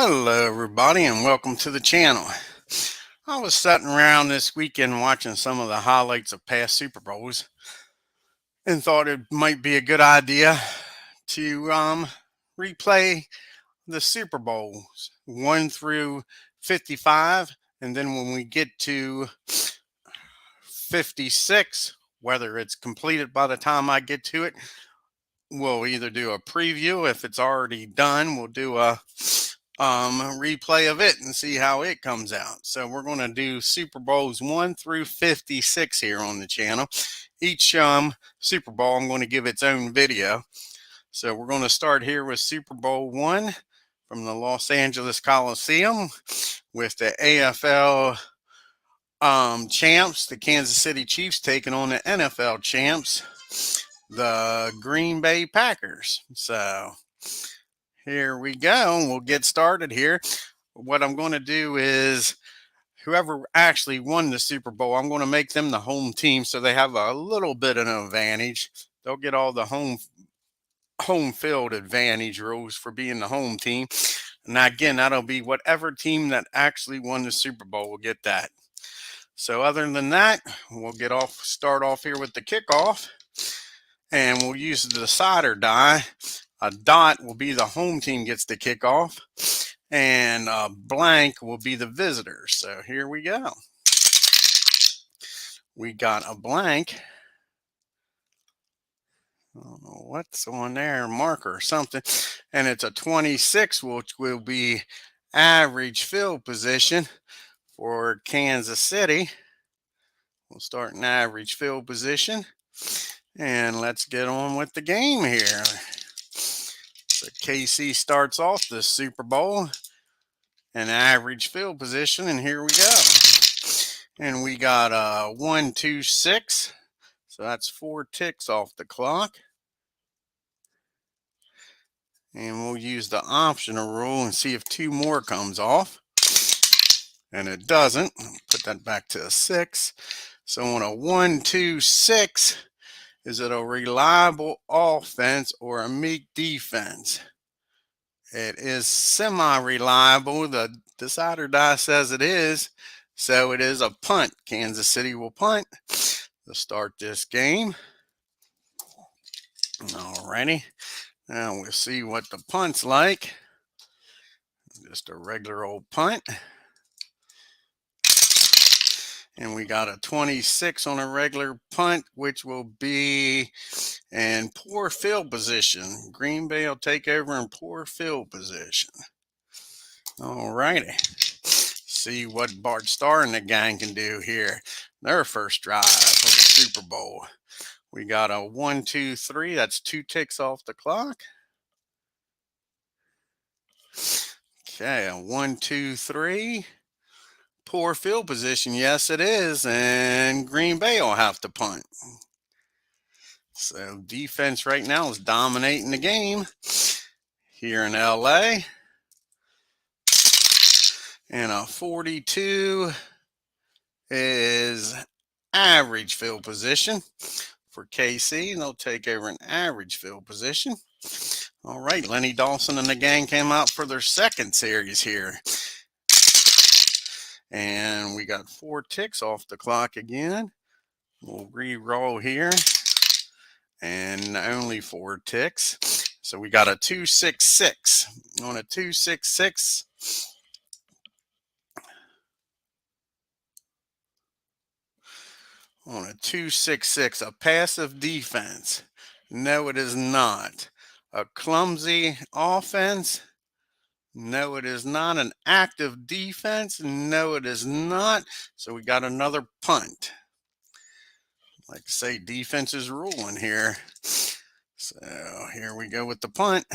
Hello, everybody, and welcome to the channel. I was sitting around this weekend watching some of the highlights of past Super Bowls and thought it might be a good idea to replay the Super Bowls 1 through 55. And then when we get to 56, whether it's completed by the time I get to it, we'll either do a preview. If it's already done, we'll do a replay of it and see how it comes out. So we're going to do Super Bowls 1 through 56 here on the channel. Each Super Bowl I'm going to give its own video. So we're going to start here with Super Bowl 1 from the Los Angeles Coliseum with the AFL champs, the Kansas City Chiefs, taking on the NFL champs, the Green Bay Packers. So here we go. We'll get started here. What I'm going to do is whoever actually won the Super Bowl, I'm going to make them the home team so they have a little bit of an advantage. They'll get all the home field advantage rules for being the home team. And again, that'll be whatever team that actually won the Super Bowl will get that. So other than that, we'll start off here with the kickoff. And we'll use the decider die. A dot will be the home team gets the kickoff, and a blank will be the visitor. So here we go. We got a blank. I don't know what's on there, marker or something. And it's a 26, which will be average field position for Kansas City. We'll start in average field position. And let's get on with the game here. So KC starts off the Super Bowl in average field position, and here we go. And we got 1, 2, 6. So that's 4 ticks off the clock. And we'll use the optional rule and see if 2 more comes off. And it doesn't. Put that back to a 6. So on a 1, 2, 6, is it a reliable offense or a meek defense? It is semi-reliable. The decider die says it is. So it is a punt. Kansas City will punt to start this game. Alrighty. Now we'll see what the punt's like. Just a regular old punt. And we got a 26 on a regular punt, which will be in poor field position. Green Bay will take over in poor field position. Alrighty. See what Bart Starr and the gang can do here. Their first drive of the Super Bowl. We got a 1, 2, 3. That's 2 ticks off the clock. Okay, a 1, 2, 3. Poor field position. Yes, it is. And Green Bay will have to punt. So defense right now is dominating the game here in LA. And a 42 is average field position for KC. They'll take over an average field position. All right, Lenny Dawson and the gang came out for their second series here. And we got 4 ticks off the clock again. We'll re-roll here. And only 4 ticks. So we got a 2, 6, 6. On a 2, 6, 6. On a 2, 6, 6. A passive defense. No, it is not. A clumsy offense. No, it is not. An active defense. No, it is not. So we got another punt. Like to say, defense is ruling here. So here we go with the punt.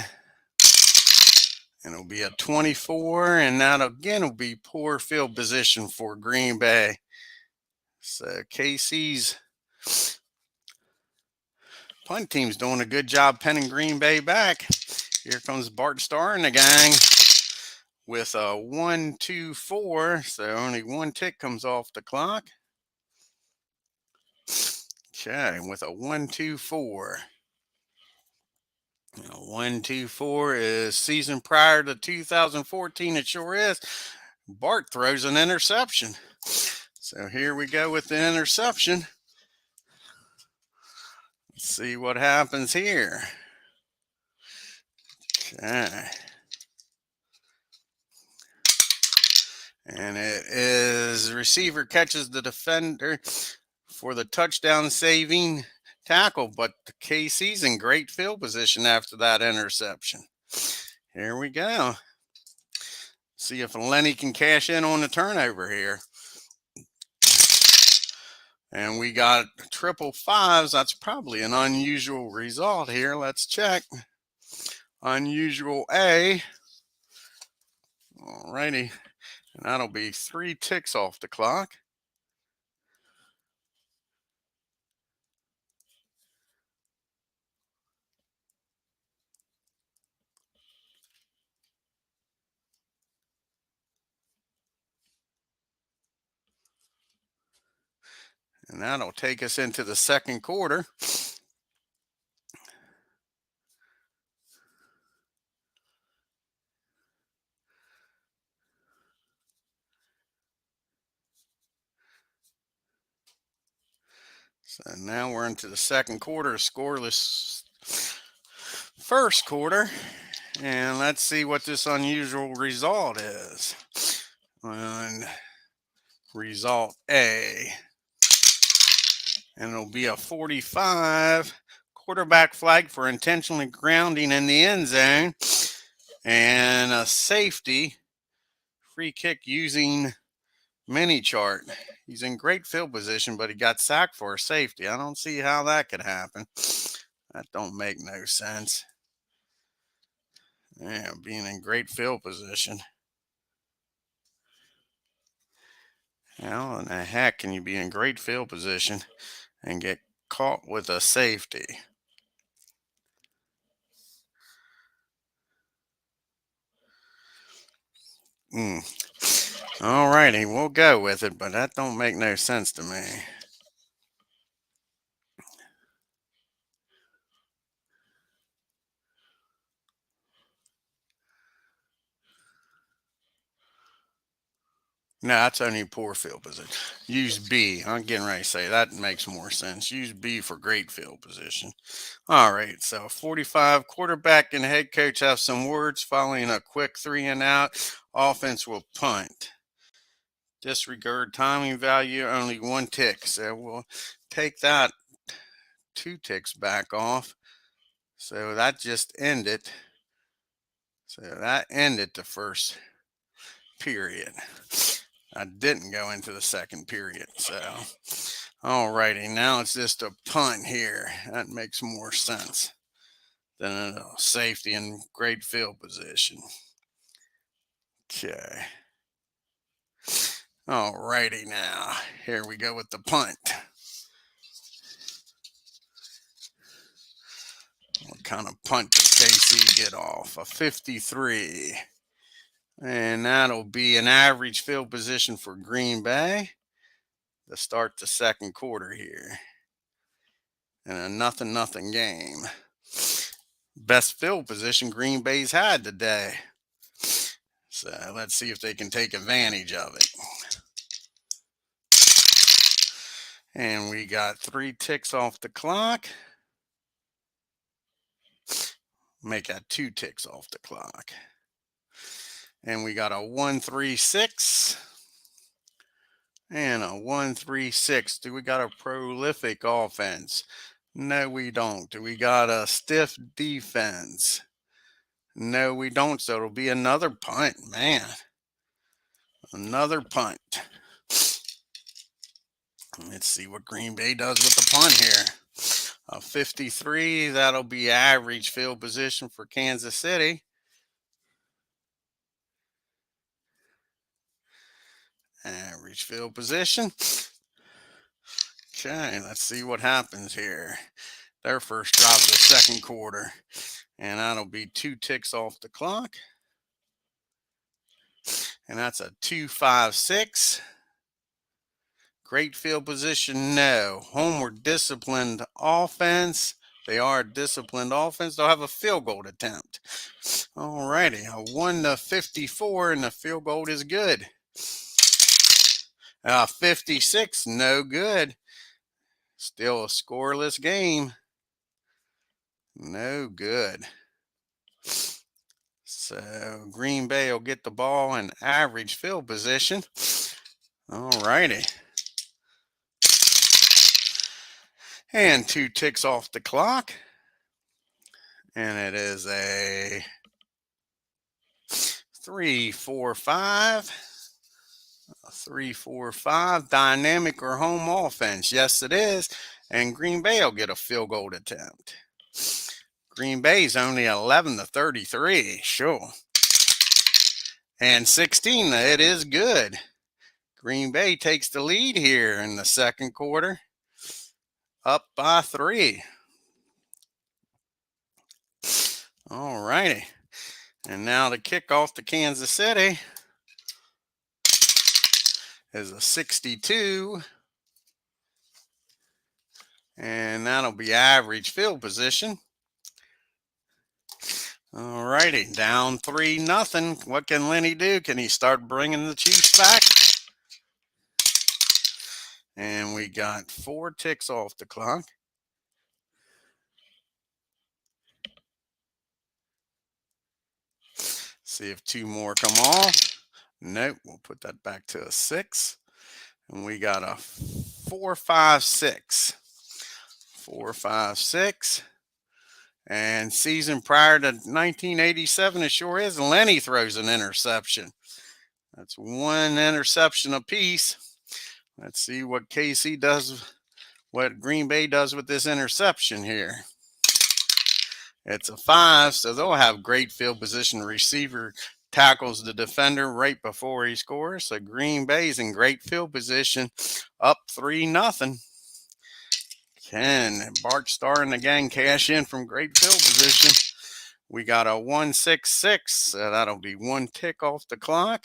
And it'll be a 24. And that again will be poor field position for Green Bay. So KC's punt team's doing a good job penning Green Bay back. Here comes Bart Starr and the gang with a 1, 2, 4. So only 1 tick comes off the clock. Okay, with a 1, 2, 4. 1-2-4 is season prior to 2014. It sure is. Bart throws an interception. So here we go with the interception. Let's see what happens here. Okay. And it is receiver catches the defender for the touchdown saving tackle, but the KC's in great field position after that interception. Here we go. See if Lenny can cash in on the turnover here. And we got triple fives. That's probably an unusual result here. Let's check. Unusual A. Alrighty. And that'll be 3 ticks off the clock. And that'll take us into the second quarter. So now we're into the second quarter, scoreless first quarter. And let's see what this unusual result is. And result A. And it'll be a 45. Quarterback flag for intentionally grounding in the end zone. And a safety. Free kick using mini chart. He's in great field position, but he got sacked for a safety. I don't see how that could happen. That don't make no sense. Yeah, being in great field position. How in the heck can you be in great field position and get caught with a safety? All righty, we'll go with it, but that don't make no sense to me. No, that's only poor field position. Use B. I'm getting ready to say that makes more sense. Use B for great field position. All right, so 45 quarterback and head coach have some words following a quick 3 and out. Offense will punt. Disregard timing value, only 1 tick. So we'll take that 2 ticks back off. So that just ended. So that ended the first period. I didn't go into the second period. So, all righty, now it's just a punt here. That makes more sense than a safety and great field position. Okay. All righty, now here we go with the punt. What kind of punt does KC get off? A 53. And that'll be an average field position for Green Bay to start the second quarter here. And a 0-0 game. Best field position Green Bay's had today. So let's see if they can take advantage of it. And we got 3 ticks off the clock. Make that 2 ticks off the clock. And we got a 1-3-6 and a 1-3-6. Do we got a prolific offense? No, we don't. Do we got a stiff defense? No, we don't. So it'll be another punt, man. Another punt. Let's see what Green Bay does with the punt here. A 53, that'll be average field position for Kansas City. Average field position. Okay, let's see what happens here. Their first drive of the second quarter. And that'll be 2 ticks off the clock. And that's a 2-5-6. Great field position, no. Homeward disciplined offense, They are a disciplined offense. They'll have a field goal attempt. All righty, a 1-54, and the field goal is good. 56, no good. Still a scoreless game. No good. So Green Bay will get the ball in average field position. All righty. And 2 ticks off the clock. And it is a 3-4-5. 3-4-5 dynamic or home offense. Yes, it is. And Green Bay will get a field goal attempt. Green Bay's only 11-33. Sure. And 16. It is good. Green Bay takes the lead here in the second quarter. Up by 3. All righty. And now the kickoff to Kansas City is a 62. And that'll be average field position. All righty, down 3-0. What can Lenny do? Can he start bringing the Chiefs back? And we got 4 ticks off the clock. See if 2 more come off. Nope, we'll put that back to a 6. And we got a 4-5-6. 4-5-6. And season prior to 1987, it sure is. Lenny throws an interception. That's 1 interception apiece. Let's see what KC does, what Green Bay does with this interception here. It's a 5, so they'll have great field position. Receiver tackles the defender right before he scores. So Green Bay's in great field position, up 3-0. Can Bart Starr and the gang cash in from great field position? We got a 1-6-6. So that'll be 1 tick off the clock.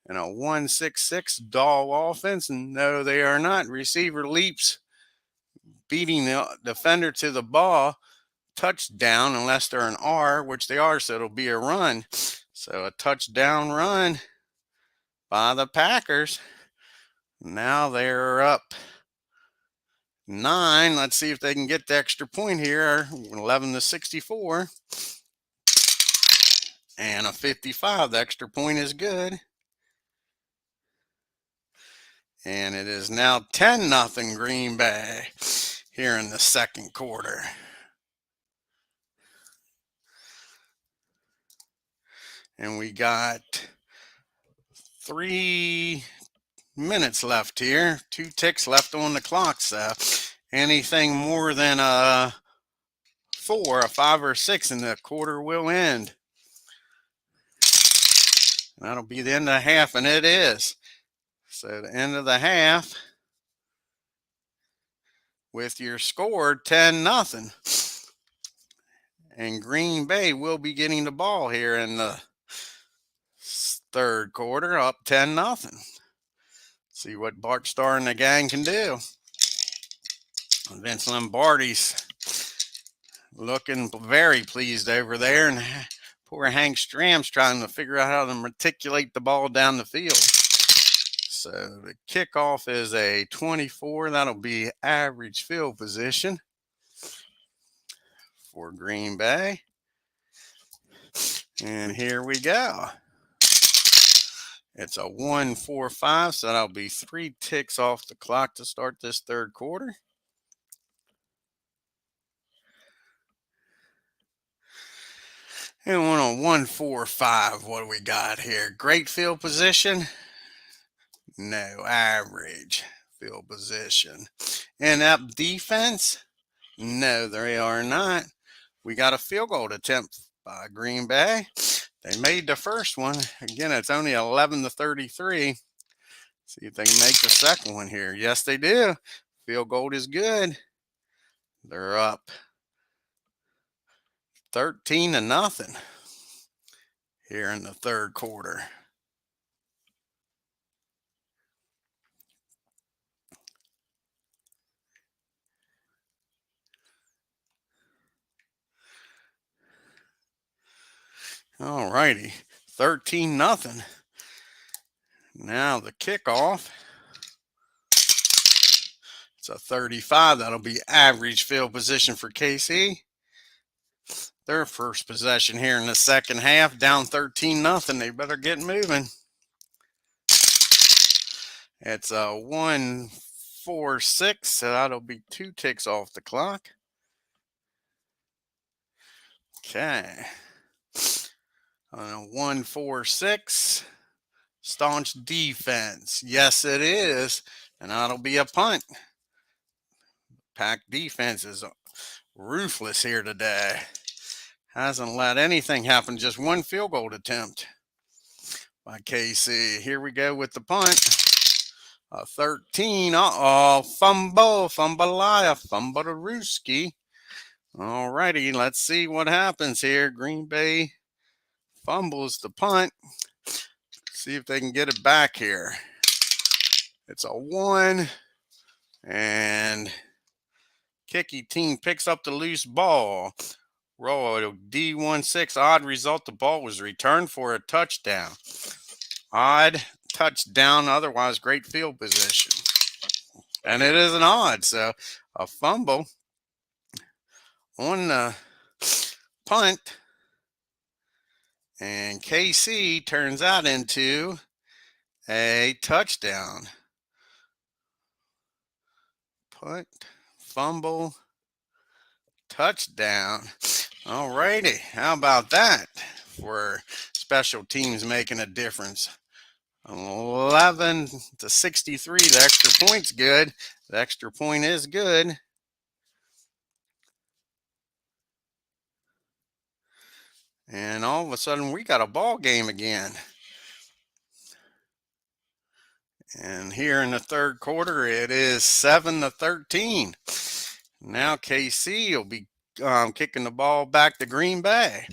And a 1-6-6 Doll offense. No, they are not. Receiver leaps, beating the defender to the ball. Touchdown, unless they're an R, which they are, so it'll be a run. So a touchdown run by the Packers. Now they're up 9. Let's see if they can get the extra point here. 11-64. And a 55. The extra point is good. And it is now 10-0 Green Bay here in the second quarter. And we got 3 minutes left here. 2 ticks left on the clock. So anything more than a 4, a 5 or 6 in the quarter will end. That'll be the end of the half, and it is. So the end of the half with your score 10-0. And Green Bay will be getting the ball here in the third quarter, up 10-0. See what Bart Starr and the gang can do. Vince Lombardi's looking very pleased over there, and poor Hank Stram's trying to figure out how to reticulate the ball down the field. So the kickoff is a 24. That'll be average field position for Green Bay. And here we go. It's a 1-4-5, so that'll be 3 ticks off the clock to start this third quarter. And on a 1-4-5, what do we got here? Great field position? No, average field position. Inept defense? No, they are not. We got a field goal attempt by Green Bay. They made the first one. Again, it's only 11-33. See if they can make the second one here. Yes, they do. Field goal is good. They're up 13-0 here in the third quarter. All righty, 13-0. Now the kickoff. It's a 35. That'll be average field position for KC. Their first possession here in the second half, down 13-0. They better get moving. It's a 1-4-6, so that'll be 2 ticks off the clock. Okay. On a 1-4-6, staunch defense. Yes, it is, and that'll be a punt. Pack defense is ruthless here today. Hasn't let anything happen. Just one field goal attempt by KC. Here we go with the punt. A 13. Fumbleia, Fumblerooski. All righty, let's see what happens here. Green Bay fumbles the punt. See if they can get it back here. It's a 1, and kicky team picks up the loose ball. Roll D16. Odd result. The ball was returned for a touchdown. Odd touchdown. Otherwise, great field position. And it is an odd. So a fumble on the punt. And KC turns that into a touchdown. Punt, fumble, touchdown. All righty. How about that for special teams making a difference? 11-63. The extra point's good. The extra point is good. And all of a sudden, we got a ball game again. And here in the third quarter, it is 7-13. Now KC will be kicking the ball back to Green Bay.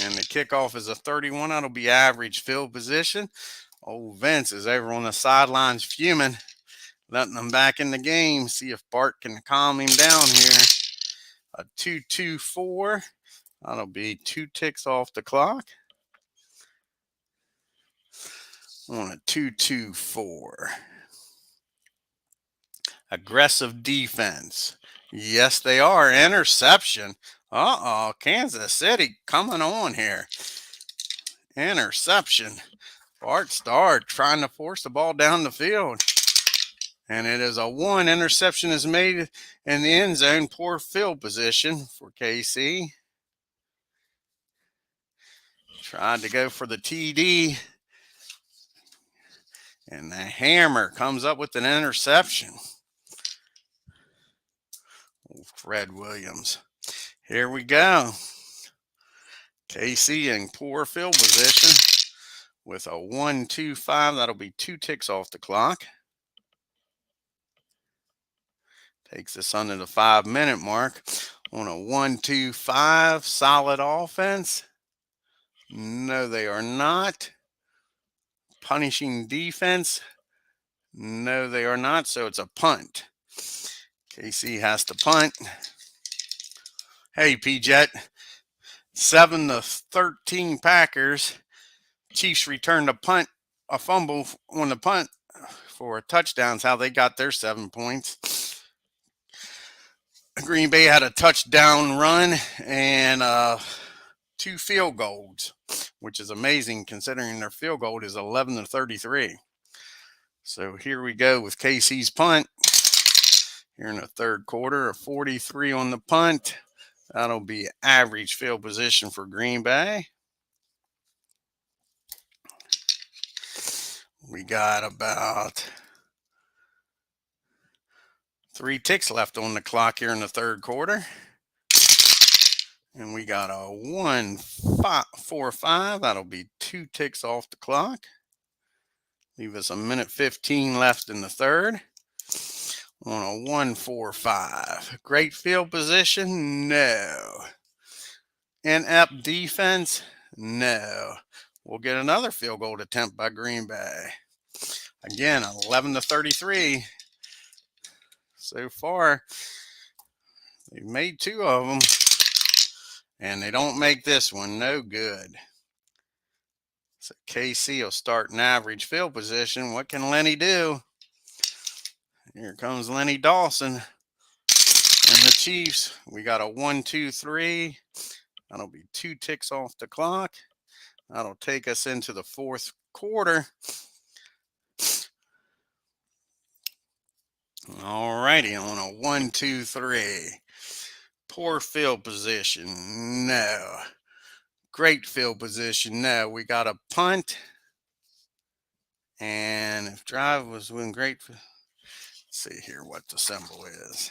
And the kickoff is a 31. That'll be average field position. Old Vince is over on the sidelines fuming, letting them back in the game. See if Bart can calm him down here. A 2-2-4. That'll be 2 ticks off the clock. On a 2-2-4. Aggressive defense. Yes, they are. Interception. Kansas City coming on here. Interception. Bart Starr trying to force the ball down the field. And it is a 1. Interception is made in the end zone. Poor field position for KC. Tried to go for the TD. And the hammer comes up with an interception. Fred Williams. Here we go. KC in poor field position with a 1-2-5. That'll be 2 ticks off the clock. Takes us under the 5-minute mark. On a 1-2-5. Solid offense. No, they are not. Punishing defense. No, they are not. So it's a punt. KC has to punt. Hey, P-Jet. 7-13 Packers. Chiefs returned a fumble on the punt for a touchdown. That's how they got their 7 points. Green Bay had a touchdown run and 2 field goals, which is amazing considering their field goal is 11-33. So here we go with KC's punt. Here in the third quarter, a 43 on the punt. That'll be average field position for Green Bay. We got about 3 ticks left on the clock here in the third quarter. And we got a 1-4-5. That'll be 2 ticks off the clock. Leave us 1:15 left in the third. On a 1-4-5. Great field position? No. Inept defense? No. We'll get another field goal attempt by Green Bay. Again, 11-33. So far, they've made 2 of them. And they don't make this one no good. So KC will start in average field position. What can Lenny do? Here comes Lenny Dawson and the Chiefs. We got a 1, 2, 3. That'll be 2 ticks off the clock. That'll take us into the fourth quarter. All righty, on a 1, 2, 3. Poor field position. No. Great field position. No. We got a punt. And if drive was win great. Let's see here what the symbol is.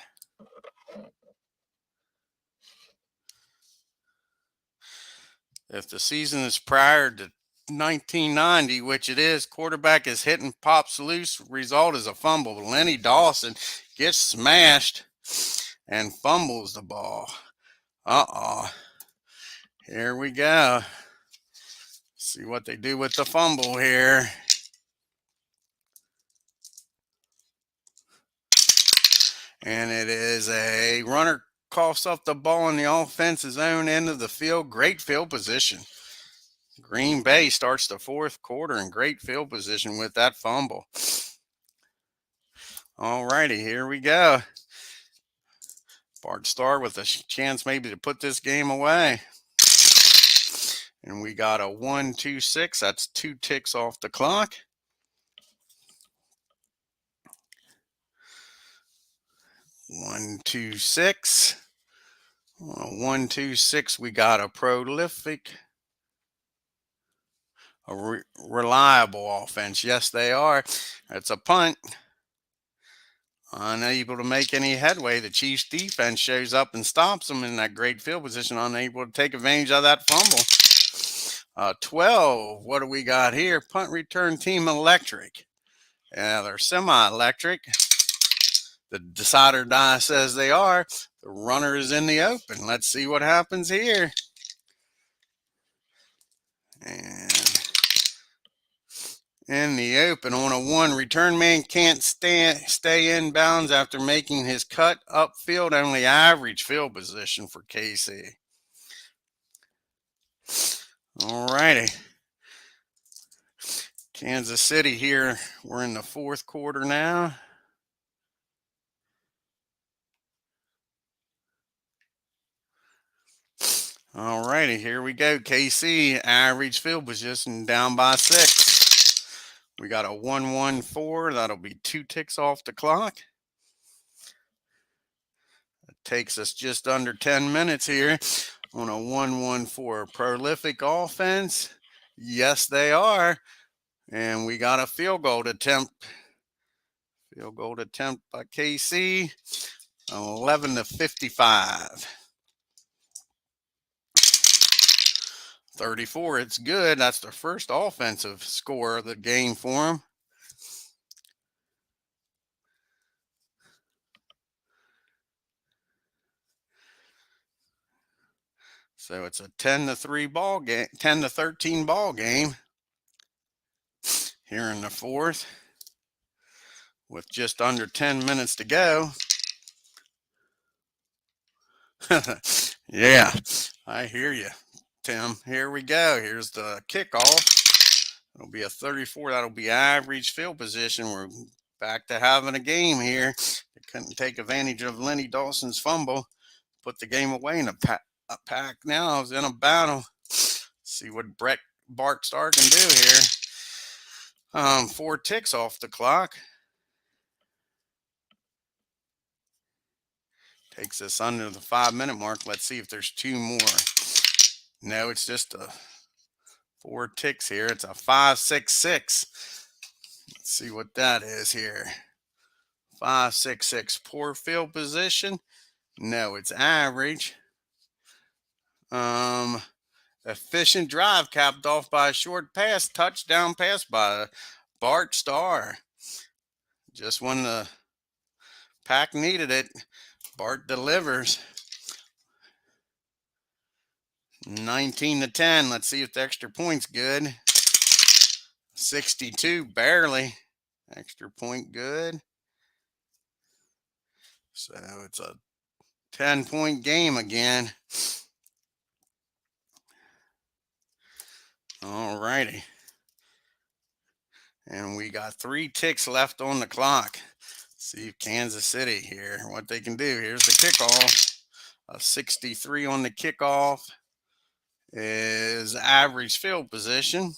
If the season is prior to 1990, which it is, quarterback is hitting, pops loose. Result is a fumble. Lenny Dawson gets smashed and fumbles the ball. Here we go. See what they do with the fumble here. And it is a runner coughs up the ball in the offense's own end of the field. Great field position. Green Bay starts the fourth quarter in great field position with that fumble. All righty, here we go. Bart Starr with a chance maybe to put this game away. And we got a 1, 2, 6. That's 2 ticks off the clock. One, 2, 6. 1, 2, 6. We got a prolific, reliable offense. Yes, they are. It's a punt. Unable to make any headway. The Chiefs defense shows up and stops them in that great field position, unable to take advantage of that fumble. 12. What do we got here? Punt return team electric. Yeah, they're semi-electric. The decider die says they are. The runner is in the open. Let's see what happens here. And in the open on a 1, return man can't stay in bounds after making his cut upfield. Only average field position for KC. All righty. Kansas City here. We're in the fourth quarter now. All righty, here we go. KC, average field position down by 6. We got a 1, 1, 4. That'll be 2 ticks off the clock. It takes us just under 10 minutes here on a 1, 1, 4. Prolific offense. Yes, they are. And we got a field goal attempt. Field goal attempt by KC. 11 to 55. 34, it's good. That's the first offensive score of the game for them. So it's a 10 to 3 ball game, 10 to 13 ball game here in the fourth with just under 10 minutes to go. Yeah, I hear you, Tim. Here we go. Here's the kickoff. It'll be a 34. That'll be average field position. We're back to having a game here. They couldn't take advantage of Lenny Dawson's fumble. Put the game away in a pack now. Is in a battle. See what Bart Starr can do here. 4 ticks off the clock. Takes us under the 5-minute mark. Let's see if there's 2 more. No, it's just a 4 ticks here. It's a 5, 6, 6. Let's see what that is here. 5, 6, 6. Poor field position. No, it's average. Efficient drive capped off by a short pass. Touchdown pass by Bart Starr. Just when the pack needed it, Bart delivers. 19 to 10. Let's see if the extra point's good. 62, barely. Extra point good. So it's a 10-point game again. All righty. And we got 3 ticks left on the clock. See if Kansas City here, what they can do. Here's the kickoff. A 63 on the kickoff is average field position.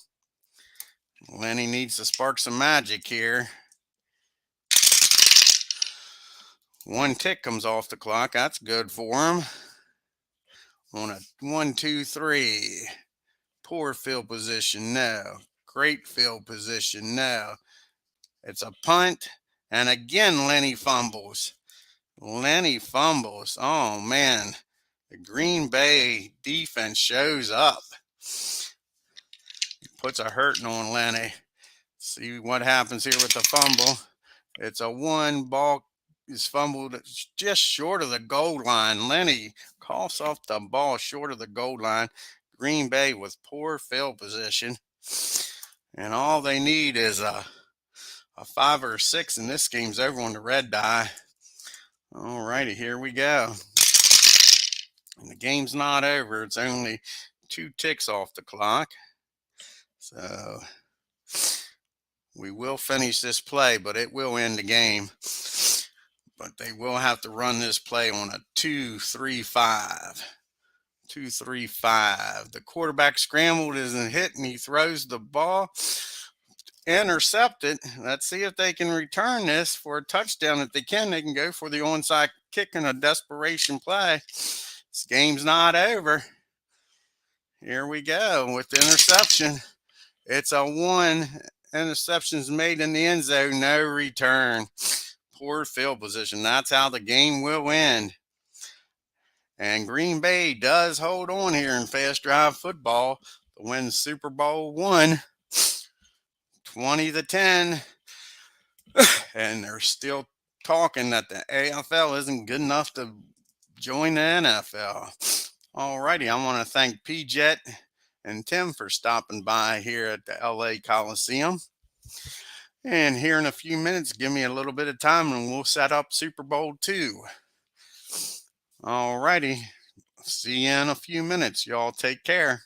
Lenny needs to spark some magic here. 1 tick comes off the clock. That's good for him. On a 1, 2, 3. Poor field position. No. Great field position. No. It's a punt. And again, Lenny fumbles. Lenny fumbles. Oh, man. The Green Bay defense shows up. Puts a hurting on Lenny. See what happens here with the fumble. It's a 1 ball is fumbled just short of the goal line. Lenny coughs off the ball short of the goal line. Green Bay with poor field position. And all they need is a 5 or 6, and this game's over on the red die. All righty, here we go. And the game's not over. It's only 2 ticks off the clock. So we will finish this play, but it will end the game. But they will have to run this play on a 2-3-5. 2-3-5. The quarterback scrambled, isn't hit, and he throws the ball. Intercepted. Let's see if they can return this for a touchdown. If they can go for the onside kick in a desperation play. This game's not over. Here we go with the interception. It's a 1. Interceptions made in the end zone, no return. Poor field position. That's how the game will end. And Green Bay does hold on here in fast drive football to win Super Bowl 1, 20-10. And they're still talking that the AFL isn't good enough to join the NFL. All righty, I want to thank P-Jet and Tim for stopping by here at the LA Coliseum. And here in a few minutes, give me a little bit of time and we'll set up Super Bowl 2. All righty. See you in a few minutes. Y'all take care.